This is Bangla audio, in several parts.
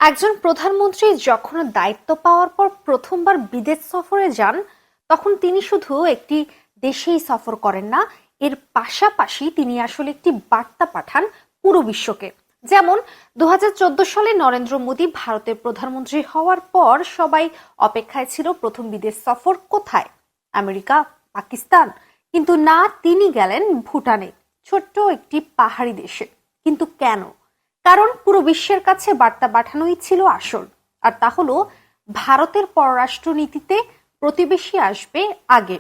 একজন প্রধানমন্ত্রী যখন দায়িত্ব পাওয়ার পর প্রথমবার বিদেশ সফরে যান, তখন তিনি শুধু একটি দেশেই সফর করেন না, এর পাশাপাশি তিনি আসলে একটি বার্তা পাঠান পুরো বিশ্বকে। যেমন 2014 সালে নরেন্দ্র মোদী ভারতের প্রধানমন্ত্রী হওয়ার পর সবাই অপেক্ষায় ছিল প্রথম বিদেশ সফর কোথায়, আমেরিকা, পাকিস্তান। কিন্তু না, তিনি গেলেন ভুটানে, ছোট্ট একটি পাহাড়ি দেশে। কিন্তু কেন? কারণ পুরো বিশ্বের কাছে বার্তা পাঠানোই ছিল আসল। আর তা হলো, ভারতের পররাষ্ট্রনীতিতে প্রতিবেশী আসবে আগে।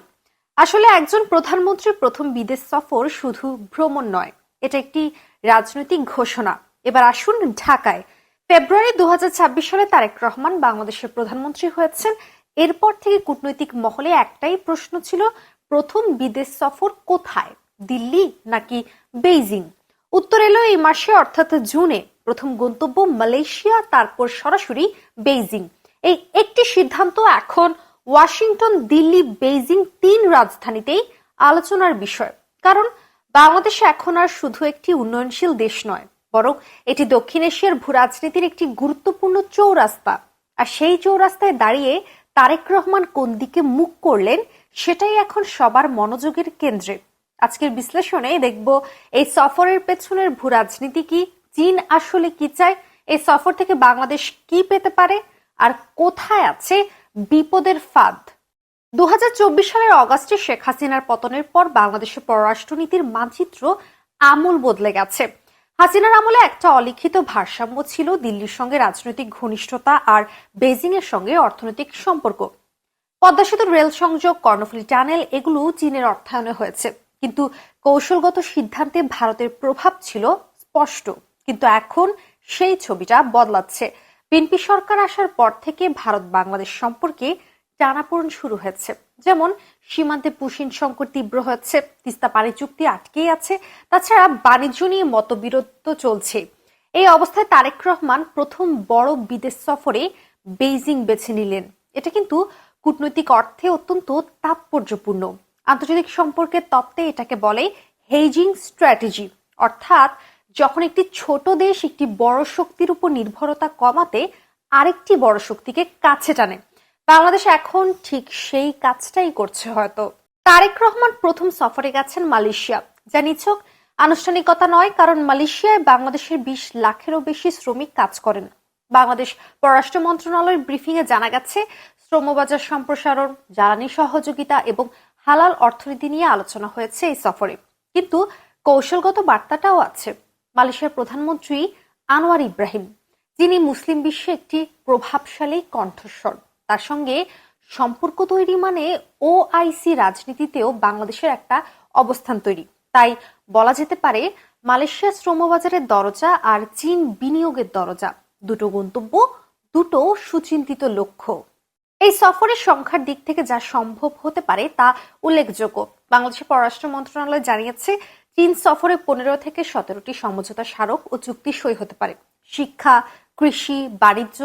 আসলে একজন প্রধানমন্ত্রীর প্রথম বিদেশ সফর শুধু ভ্রমণ নয়, এটা একটি রাজনৈতিক ঘোষণা। এবার আসুন ঢাকায়। ফেব্রুয়ারি 2026 সালে তারেক রহমান বাংলাদেশের প্রধানমন্ত্রী হয়েছেন। এরপর থেকে কূটনৈতিক মহলে একটাই প্রশ্ন ছিল, প্রথম বিদেশ সফর কোথায়, দিল্লি নাকি বেইজিং? উত্তর এলো এই মাসে, অর্থাৎ জুনে। প্রথম গন্তব্য মালয়েশিয়া, তারপর সরাসরি বেইজিং। এই একটি সিদ্ধান্ত এখন ওয়াশিংটন, দিল্লি, বেইজিং তিন রাজধানীতেই আলোচনার বিষয়। কারণ বাংলাদেশ এখন আর শুধু একটি উন্নয়নশীল দেশ নয়, বরং এটি দক্ষিণ এশিয়ার ভূরাজনীতির একটি গুরুত্বপূর্ণ চৌরাস্তা। আর সেই চৌরাস্তায় দাঁড়িয়ে তারেক রহমান কোন দিকে মুখ করলেন, সেটাই এখন সবার মনোযোগের কেন্দ্রে। আজকের বিশ্লেষণে দেখব এই সফরের পেছনের ভূরাজনীতি কি, চীন আসলে কি চায়, এই সফর থেকে বাংলাদেশ কি পেতে পারে, আর কোথায় আছে বিপদের ফাঁদ। 2024 সালের অগাস্টে শেখ হাসিনার পতনের পর বাংলাদেশের পররাষ্ট্রনীতির মানচিত্র আমূল বদলে গেছে। হাসিনার আমলে একটা অলিখিত ভারসাম্য ছিল, দিল্লির সঙ্গে রাজনৈতিক ঘনিষ্ঠতা আর বেজিং এর সঙ্গে অর্থনৈতিক সম্পর্ক। পদ্মা সেতুর রেল সংযোগ, কর্ণফুলী টানেল, এগুলো চীনের অর্থায়নে হয়েছে। কিন্তু কৌশলগত সিদ্ধান্তে ভারতের প্রভাব ছিল স্পষ্ট। কিন্তু এখন সেই ছবিটা বদলাচ্ছে। বিএনপি সরকার আসার পর থেকে ভারত বাংলাদেশ সম্পর্কে টানাপোড়েন শুরু হয়েছে। যেমন সীমান্তে পুশিন সংকট তীব্র হচ্ছে, তিস্তা পানি চুক্তি আটকেই আছে, তাছাড়া বাণিজ্য নিয়ে মতবিরোধ চলছে। এই অবস্থায় তারেক রহমান প্রথম বড় বিদেশ সফরে বেইজিং বেছে নিলেন। এটা কিন্তু কূটনৈতিক অর্থে অত্যন্ত তাৎপর্যপূর্ণ। আন্তর্জাতিক সম্পর্কের তত্ত্বে এটাকে বলে হেজিং স্ট্র্যাটেজি, অর্থাৎ যখন একটি ছোট দেশ একটি বড় শক্তির উপর নির্ভরতা কমাতে আরেকটি বড় শক্তিকে কাছে টানে। বাংলাদেশ এখন ঠিক সেই কাজটাই করছে হয়তো। তারেক রহমান প্রথম সফরে গেছেন মালয়েশিয়া, যা নিছক আনুষ্ঠানিকতা নয়, কারণ মালয়েশিয়ায় বাংলাদেশের 20 লাখেরও বেশি শ্রমিক কাজ করেন। বাংলাদেশ পররাষ্ট্র মন্ত্রণালয়ের ব্রিফিং এ জানা গেছে, শ্রমবাজার সম্প্রসারণ, জ্বালানি সহযোগিতা এবং হালাল অর্থনীতি নিয়ে আলোচনা হয়েছে এই সফরে। কিন্তু কৌশলগত বার্তাটাও আছে। মালয়েশিয়ার প্রধানমন্ত্রী আনোয়ার ইব্রাহিম, যিনি মুসলিম বিশ্বে একটি প্রভাবশালী কণ্ঠস্বর, তার সঙ্গে সম্পর্ক তৈরি মানে ওআইসি রাজনীতিতেও বাংলাদেশের একটা অবস্থান তৈরি। তাই বলা যেতে পারে মালয়েশিয়া শ্রমবাজারের দরজা আর চীন বিনিয়োগের দরজা, দুটো গন্তব্য, দুটো সুচিন্তিত লক্ষ্য। এই সফরের সংখ্যার দিক থেকে যা সম্ভব হতে পারে তা উল্লেখযোগ্য। বাংলাদেশের পররাষ্ট্র মন্ত্রণালয় জানিয়েছে, চীন সফরে 15 থেকে 17টি সমঝোতা স্মারক ও চুক্তি সই হতে পারে। শিক্ষা, কৃষি, বাণিজ্য,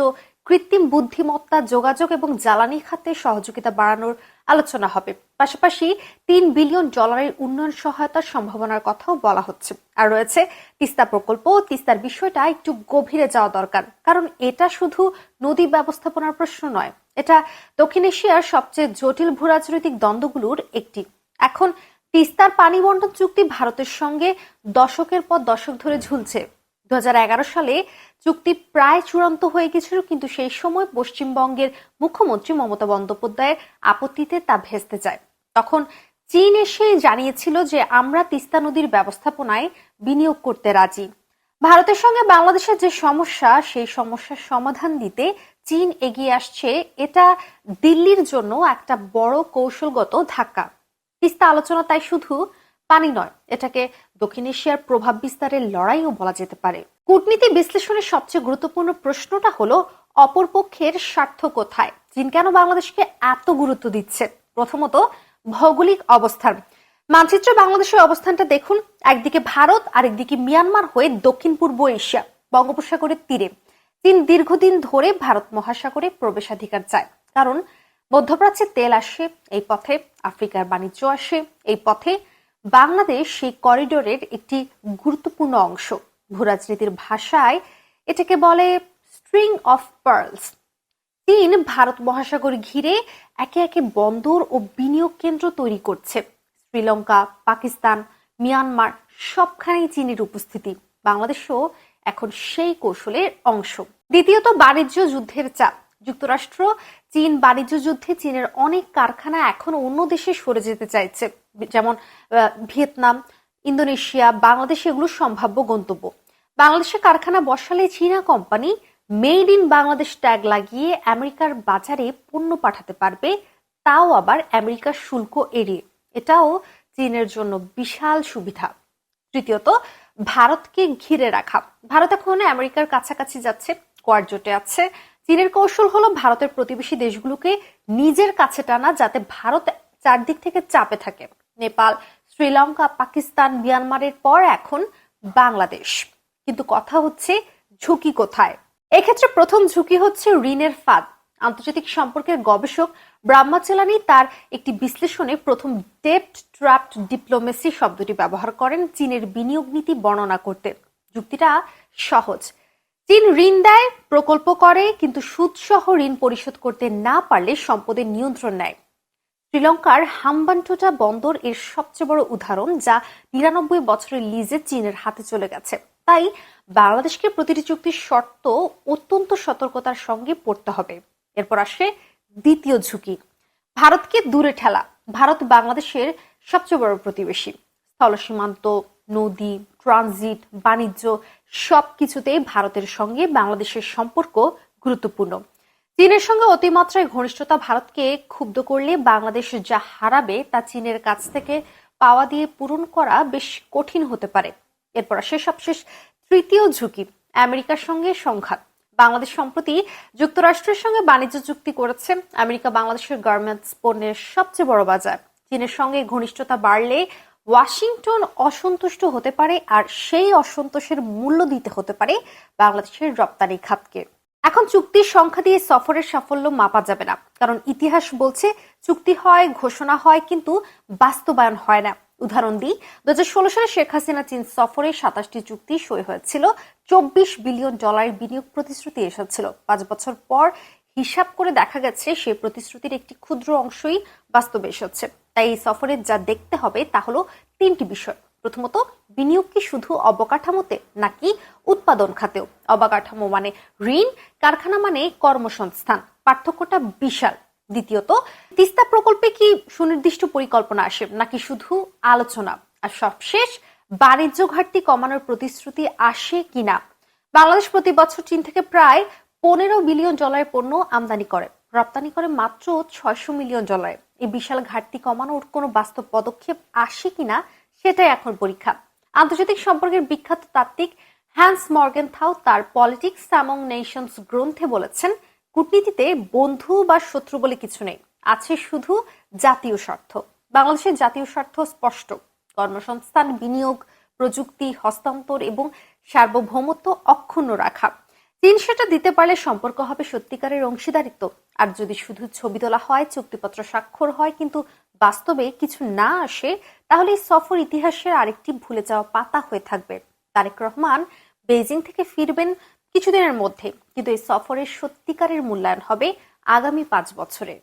কৃত্রিম বুদ্ধিমত্তা, যোগাযোগ এবং জ্বালানি খাতে সহযোগিতা বাড়ানোর আলোচনা হবে। পাশাপাশি $3 বিলিয়ন উন্নয়ন সহায়তার সম্ভাবনার কথাও বলা হচ্ছে। আর রয়েছে তিস্তা প্রকল্প। তিস্তার বিষয়টা একটু গভীরে যাওয়া দরকার, কারণ এটা শুধু নদী ব্যবস্থাপনার প্রশ্ন নয়, এটা দক্ষিণ এশিয়ার সবচেয়ে জটিল ভূরাজনৈতিক দ্বন্দ্বগুলোর একটি। এখন তিস্তার পানি বন্টন চুক্তি ভারতের সঙ্গে দশকের পর দশক ধরে ঝুলছে। 2011 সালে চুক্তি প্রায় চূড়ান্ত হয়ে গেছিল, কিন্তু সেই সময় পশ্চিমবঙ্গের মুখ্যমন্ত্রী মমতা বন্দ্যোপাধ্যায়ের আপত্তিতে তা ভেস্তে যায়। তখন চীন এসে জানিয়েছিল যে আমরা তিস্তা নদীর ব্যবস্থাপনায় বিনিয়োগ করতে রাজি। ভারতের সঙ্গে বাংলাদেশের যে সমস্যা, সেই সমস্যার সমাধান দিতে চীন এগিয়ে আসছে। এটা দিল্লির জন্য একটা বড় কৌশলগত ধাক্কা। তিস্তা আলোচনা তাই শুধু পানি নয়, এটাকে দক্ষিণ এশিয়ার প্রভাব বিস্তারের লড়াইও বলা যেতে পারে। কূটনীতি বিশ্লেষণের সবচেয়ে গুরুত্বপূর্ণ প্রশ্নটা হলো, অপরপক্ষের স্বার্থ কোথায়? চীন কেন বাংলাদেশকে এত গুরুত্ব দিচ্ছে? প্রথমত, ভৌগোলিক অবস্থান। মানচিত্রে বাংলাদেশের অবস্থানটা দেখুন, একদিকে ভারত, আরেকদিকে মিয়ানমার হয়ে দক্ষিণ পূর্ব এশিয়া, বঙ্গোপসাগরের তীরে। চীন দীর্ঘদিন ধরে ভারত মহাসাগরে প্রবেশাধিকার চায়, কারণ মধ্যপ্রাচ্যে তেল আসে এই পথে, আফ্রিকার বাণিজ্য আসে এই পথে। বাংলাদেশ সেই করিডোরের একটি গুরুত্বপূর্ণ অংশ। ভূরাজনীতির ভাষায় এটাকে বলে স্ট্রিং অফ পার্লস। চীন ভারত মহাসাগর ঘিরে একে একে বন্দর ও বিনিয়োগ কেন্দ্র তৈরি করছে। শ্রীলঙ্কা, পাকিস্তান, মিয়ানমার সবখানেই চীনের উপস্থিতি। বাংলাদেশও এখন সেই কৌশলের অংশ। দ্বিতীয়ত, বাণিজ্য যুদ্ধের চাপ। যুক্তরাষ্ট্র চীন বাণিজ্য যুদ্ধে চীনের অনেক কারখানা এখন অন্য দেশে সরে যেতে চাইছে, যেমন ভিয়েতনাম, ইন্দোনেশিয়া, বাংলাদেশ এগুলো সম্ভাব্য গন্তব্য। বাংলাদেশে কারখানা বসালে চীনা company made in Bangladesh tag লাগিয়ে আমেরিকার বাজারে পণ্য পাঠাতে পারবে, তাও আবার আমেরিকার শুল্ক এড়িয়ে। এটাও চীনের জন্য বিশাল সুবিধা। তৃতীয়ত, ভারতকে ঘিরে রাখা। ভারত এখন আমেরিকার কাছাকাছি যাচ্ছে, কোয়াড জোটে আছে। চীনের কৌশল হলো ভারতের প্রতিবেশী দেশগুলোকে নিজের কাছে টানা, যাতে ভারত চারদিক থেকে চাপে থাকে। নেপাল, শ্রীলঙ্কা, পাকিস্তান, মিয়ানমারের পর এখন বাংলাদেশ। কিন্তু কথা হচ্ছে ঝুঁকি কোথায়? এক্ষেত্রে প্রথম ঝুঁকি হচ্ছে ঋণের ফাঁদ। আন্তর্জাতিক সম্পর্কের গবেষক ব্রাহ্মাচলানি তার একটি বিশ্লেষণে প্রথম ডেপ্ট ট্র্যাপড ডিপ্লোমেসি শব্দটি ব্যবহার করেন চীনের বিনিয়োগ নীতি বর্ণনা করতে। যুক্তিটা সহজ। চীন ঋণ দেয়, প্রকল্প করে, কিন্তু সুদসহ ঋণ পরিশোধ করতে না পারলে সম্পদের নিয়ন্ত্রণ নেয়। শ্রীলঙ্কার হাম্বানটোটা বন্দর এর সবচেয়ে বড় উদাহরণ, যা ৯৯ বছরের লিজে চীনের হাতে চলে গেছে। তাই বাংলাদেশকে প্রতিটি চুক্তির শর্ত অত্যন্ত সতর্কতার সঙ্গে পড়তে হবে। এরপর আসে দ্বিতীয় ঝুঁকি, ভারতকে দূরে ঠেলা। ভারত বাংলাদেশের সবচেয়ে বড় প্রতিবেশী। স্থল সীমান্ত, নদী, ট্রানজিট, বাণিজ্য সবকিছুতেই ভারতের সঙ্গে বাংলাদেশের সম্পর্ক গুরুত্বপূর্ণ। চীনের সঙ্গে অতিমাত্রায় ঘনিষ্ঠতা ভারতকে ক্ষুব্ধ করলে বাংলাদেশ যা হারাবে তা চীনের কাছ থেকে পাওয়া দিয়ে পূরণ করা বেশ কঠিন হতে পারে। এরপর আসে সবশেষ তৃতীয় ঝুঁকি, আমেরিকার সঙ্গে সংঘাত। বাংলাদেশ সম্প্রতি যুক্তরাষ্ট্রের সঙ্গে বাণিজ্য চুক্তি করেছে। আমেরিকা বাংলাদেশের গার্মেন্টস পণ্যের সবচেয়ে বড় বাজার। চীনের সঙ্গে ঘনিষ্ঠতা বাড়লে ওয়াশিংটন অসন্তুষ্ট হতে পারে, আর সেই অসন্তোষের মূল্য দিতে হতে পারে বাংলাদেশের রপ্তানি খাতকে। এখন চুক্তির সংখ্যা দিয়ে সফরের সাফল্য মাপা যাবে না, কারণ ইতিহাস বলছে চুক্তি হয়, ঘোষণা হয়, কিন্তু বাস্তবায়ন হয় না। উদাহরণ দিই, ২০১৬ সালে শেখ হাসিনা চীন সফরে ২৭টি চুক্তি সই হয়েছিল। $২৪ বিলিয়ন বিনিয়োগ প্রতিশ্রুতি এসেছিল। ৫ বছর পর হিসাব করে দেখা গেছে সেই প্রতিশ্রুতির একটি ক্ষুদ্র অংশই বাস্তবে এসেছে। তাই এই সফরে যা দেখতে হবে তা হলো তিনটি বিষয়। প্রথমত, বিনিয়োগ কি শুধু অবকাঠামোতে নাকি উৎপাদন খাতেও? অবকাঠামো মানে ঋণ, কারখানা মানে কর্মসংস্থান, পার্থক্যটা বিশাল। দ্বিতীয়ত, তিস্তা প্রকল্পে কি সুনির্দিষ্ট পরিকল্পনা আসে নাকি শুধু আলোচনা? আর সবশেষ, বাণিজ্য ঘাটতি কমানোর প্রতিশ্রুতি আসে কিনা। বাংলাদেশ প্রতি বছর চীন থেকে প্রায় $15 বিলিয়ন পণ্য আমদানি করে, রপ্তানি করে মাত্র $600 মিলিয়ন। এই বিশাল ঘাটতি কমানোর কোনো বাস্তব পদক্ষেপ আসে কিনা সেটাই এখন পরীক্ষা। আন্তর্জাতিক সম্পর্কের বিখ্যাত তাত্ত্বিক হ্যান্স মর্গেনথাউ তার পলিটিক্স অ্যামং নেশনস গ্রন্থে বলেছেন, কূটনীতিতে বন্ধু বা শত্রু বলে কিছু নেই, আছে শুধু জাতীয় স্বার্থ। বাংলাদেশের জাতীয় স্বার্থ স্পষ্ট: কর্মসংস্থান, বিনিয়োগ, প্রযুক্তি হস্তান্তর এবং সার্বভৌমত্ব অক্ষুণ্ণ রাখা। চীন সেটা দিতে পারলে সম্পর্ক হবে সত্যিকারের অংশীদারিত্ব। আর যদি শুধু ছবি তোলা হয়, চুক্তিপত্র স্বাক্ষর হয়, কিন্তু বাস্তবে কিছু না আসে, তাহলে এই সফর ইতিহাসের আরেকটি ভুলে যাওয়া পাতা হয়ে থাকবে। তারেক রহমান বেইজিং থেকে ফিরবেন কিছুদিনের মধ্যে, কিন্তু এই সফরের সত্যিকারের মূল্যায়ন হবে আগামী 5 বছরে।